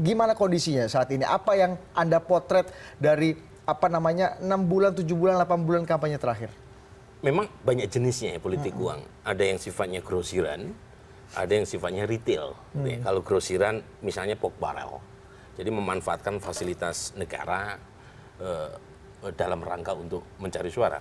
Gimana kondisinya saat ini? Apa yang Anda potret dari 6 bulan, 7 bulan, 8 bulan kampanye terakhir? Memang banyak jenisnya ya politik uang. Ada yang sifatnya grosiran, ada yang sifatnya retail. Kalau grosiran misalnya pork barrel. Jadi memanfaatkan fasilitas negara dalam rangka untuk mencari suara.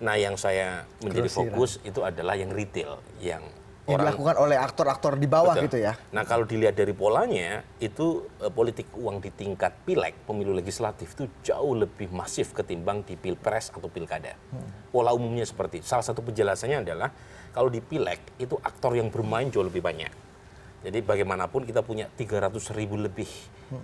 Nah, yang saya menjadi fokus itu adalah yang retail, yang dilakukan oleh aktor-aktor di bawah. Betul. Gitu ya. Nah, kalau dilihat dari polanya, itu politik uang di tingkat pileg, pemilu legislatif itu jauh lebih masif ketimbang di pilpres atau pilkada. Pola umumnya seperti, salah satu penjelasannya adalah kalau di pileg itu aktor yang bermain jauh lebih banyak. Jadi bagaimanapun kita punya 300.000 lebih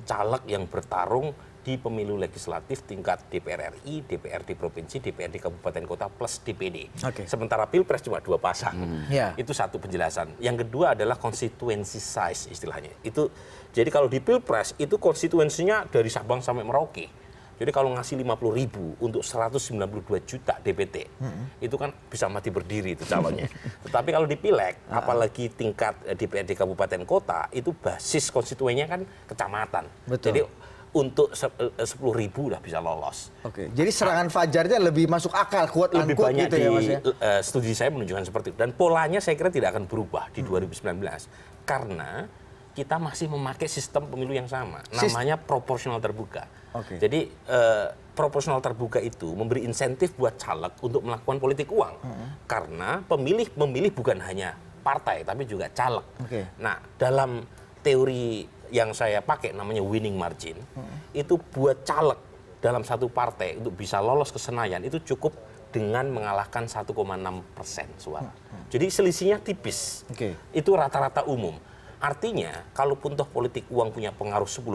caleg yang bertarung di pemilu legislatif tingkat DPR RI, DPRD provinsi, DPRD kabupaten kota plus DPD. Sementara pilpres cuma 2 pasang. Itu satu penjelasan. Yang kedua adalah constituency size istilahnya. Itu jadi kalau di pilpres itu konstituensinya dari Sabang sampai Merauke. Jadi kalau ngasih 50.000 untuk 192 juta DPT, itu kan bisa mati berdiri itu calonnya. Tetapi kalau di pileg, apalagi tingkat DPRD kabupaten kota, itu basis konstituennya kan kecamatan. Betul. Jadi untuk 10.000 udah bisa lolos. Jadi serangan fajarnya lebih masuk akal, kuat lebih banyak gitu ya, Mas, ya? Studi saya menunjukkan seperti itu. Dan polanya saya kira tidak akan berubah di 2019 karena kita masih memakai sistem pemilu yang sama, namanya proporsional terbuka. Jadi proporsional terbuka itu memberi insentif buat caleg untuk melakukan politik uang, karena pemilih bukan hanya partai tapi juga caleg. Nah, dalam teori yang saya pakai namanya winning margin, itu buat caleg dalam satu partai untuk bisa lolos ke Senayan itu cukup dengan mengalahkan 1,6% suara. Jadi selisihnya tipis. Itu rata-rata umum. Artinya, kalaupun toh politik uang punya pengaruh 10,2%,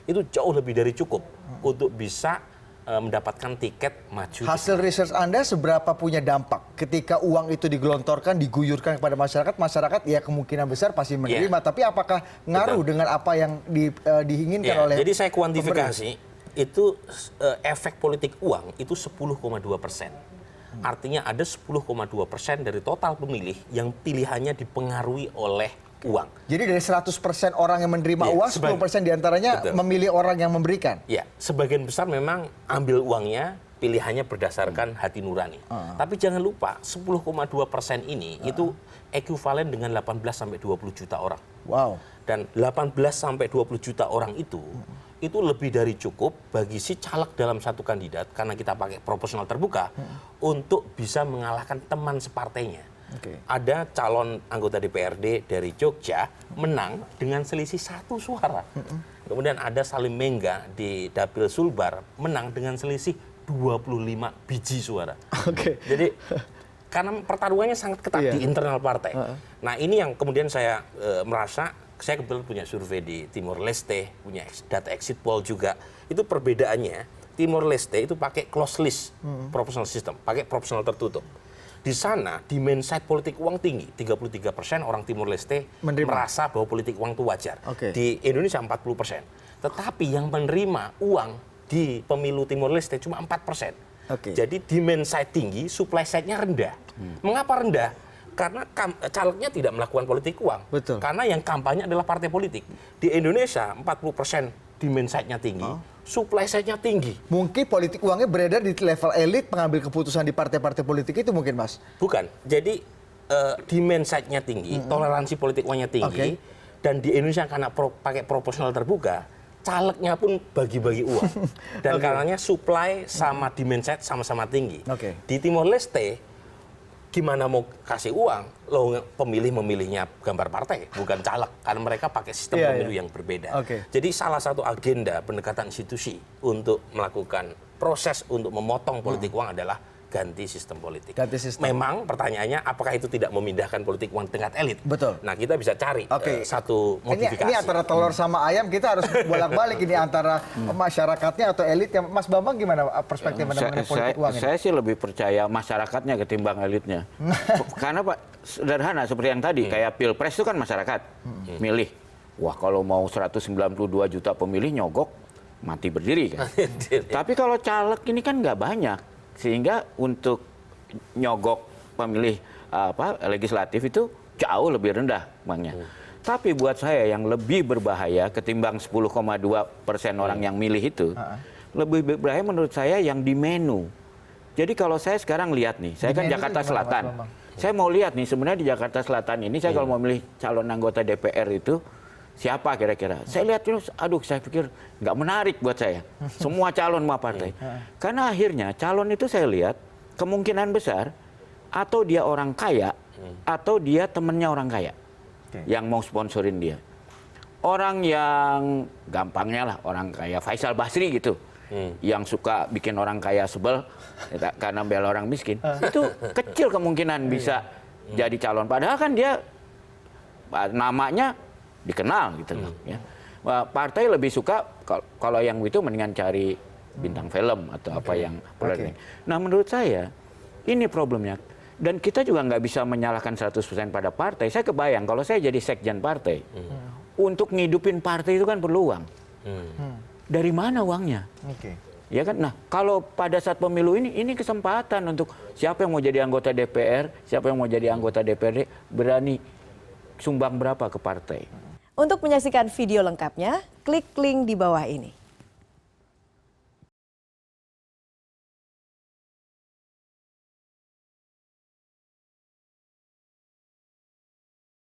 itu jauh lebih dari cukup untuk bisa mendapatkan tiket maju. Hasil research Anda seberapa punya dampak ketika uang itu digelontorkan, diguyurkan kepada masyarakat? Masyarakat ya kemungkinan besar pasti menerima, tapi apakah ngaruh dengan apa yang diinginkan oleh Jadi saya kuantifikasi, itu efek politik uang itu 10,2%. Artinya ada 10,2% dari total pemilih yang pilihannya dipengaruhi oleh uang. Jadi dari 100% orang yang menerima uang, 10% diantaranya memilih orang yang memberikan? Ya, sebagian besar memang ambil uangnya, pilihannya berdasarkan hati nurani. Tapi jangan lupa, 10,2% ini itu ekuivalen dengan 18-20 juta orang. Wow. Dan 18-20 juta orang itu lebih dari cukup bagi si caleg dalam satu kandidat, karena kita pakai proporsional terbuka, untuk bisa mengalahkan teman separtainya. Ada calon anggota DPRD dari Jogja menang dengan selisih 1 suara. Kemudian ada Salim Mengga di Dapil Sulbar menang dengan selisih 25 biji suara. Jadi karena pertarungannya sangat ketat di internal partai. Nah, ini yang kemudian saya merasa, saya kebetulan punya survei di Timor Leste, punya data exit poll juga. Itu perbedaannya, Timor Leste itu pakai closed list proportional system, pakai proporsional tertutup. Di sana demand side politik uang tinggi, 33% orang Timor Leste merasa bahwa politik uang itu wajar. Di Indonesia 40%. Tetapi yang menerima uang di pemilu Timor Leste cuma 4%. Jadi demand side tinggi, supply side-nya rendah. Mengapa rendah? Karena calegnya tidak melakukan politik uang. Karena yang kampanye adalah partai politik. Di Indonesia 40% demand side-nya tinggi, supply side-nya tinggi. Mungkin politik uangnya beredar di level elit pengambil keputusan di partai-partai politik itu mungkin, Mas? Bukan. Jadi demand side-nya tinggi, toleransi politik uangnya tinggi, dan di Indonesia karena pakai proporsional terbuka, calegnya pun bagi-bagi uang. Dan karenanya supply sama demand side sama-sama tinggi. Di Timor Leste, gimana mau kasih uang? Loh, pemilih memilihnya gambar partai, bukan caleg, karena mereka pakai sistem pemilu yang berbeda. Jadi salah satu agenda pendekatan institusi untuk melakukan proses untuk memotong politik uang adalah ganti sistem politik. Memang pertanyaannya, apakah itu tidak memindahkan politik uang tingkat elit? Nah, kita bisa cari satu modifikasi. Ini antara telur sama ayam, kita harus bolak-balik ini antara masyarakatnya atau elitnya. Mas Bambang gimana perspektif mengenai politik uang ini? Saya sih lebih percaya masyarakatnya ketimbang elitnya. Karena Pak, sederhana seperti yang tadi, kayak pilpres itu kan masyarakat milih. Wah, kalau mau 192 juta pemilih nyogok, mati berdiri kan. Tapi kalau caleg ini kan nggak banyak. Sehingga untuk nyogok pemilih legislatif itu jauh lebih rendah uangnya. Tapi buat saya yang lebih berbahaya ketimbang 10,2% orang yang milih itu, lebih berbahaya menurut saya yang di menu. Jadi kalau saya sekarang lihat nih, saya kan Jakarta Selatan. Saya mau lihat nih sebenarnya di Jakarta Selatan ini saya kalau mau milih calon anggota DPR itu siapa kira-kira. Saya lihat terus, aduh saya pikir nggak menarik buat saya. Semua calon semua partai. Karena akhirnya calon itu saya lihat kemungkinan besar atau dia orang kaya atau dia temennya orang kaya yang mau sponsorin dia. Orang yang gampangnya lah orang kaya Faisal Basri gitu. Yang suka bikin orang kaya sebel karena bela orang miskin. Itu kecil kemungkinan bisa jadi calon. Padahal kan dia namanya dikenal gitu loh. Ya. Partai lebih suka kalau yang itu mendingan cari bintang film atau apa yang populer. Nah menurut saya ini problemnya. Dan kita juga nggak bisa menyalahkan 100% pada partai. Saya kebayang kalau saya jadi sekjen partai, untuk ngidupin partai itu kan perlu uang. Dari mana uangnya? Ya kan? Nah, kalau pada saat pemilu ini kesempatan untuk siapa yang mau jadi anggota DPR, siapa yang mau jadi anggota DPRD, berani sumbang berapa ke partai. Untuk menyaksikan video lengkapnya, klik link di bawah ini.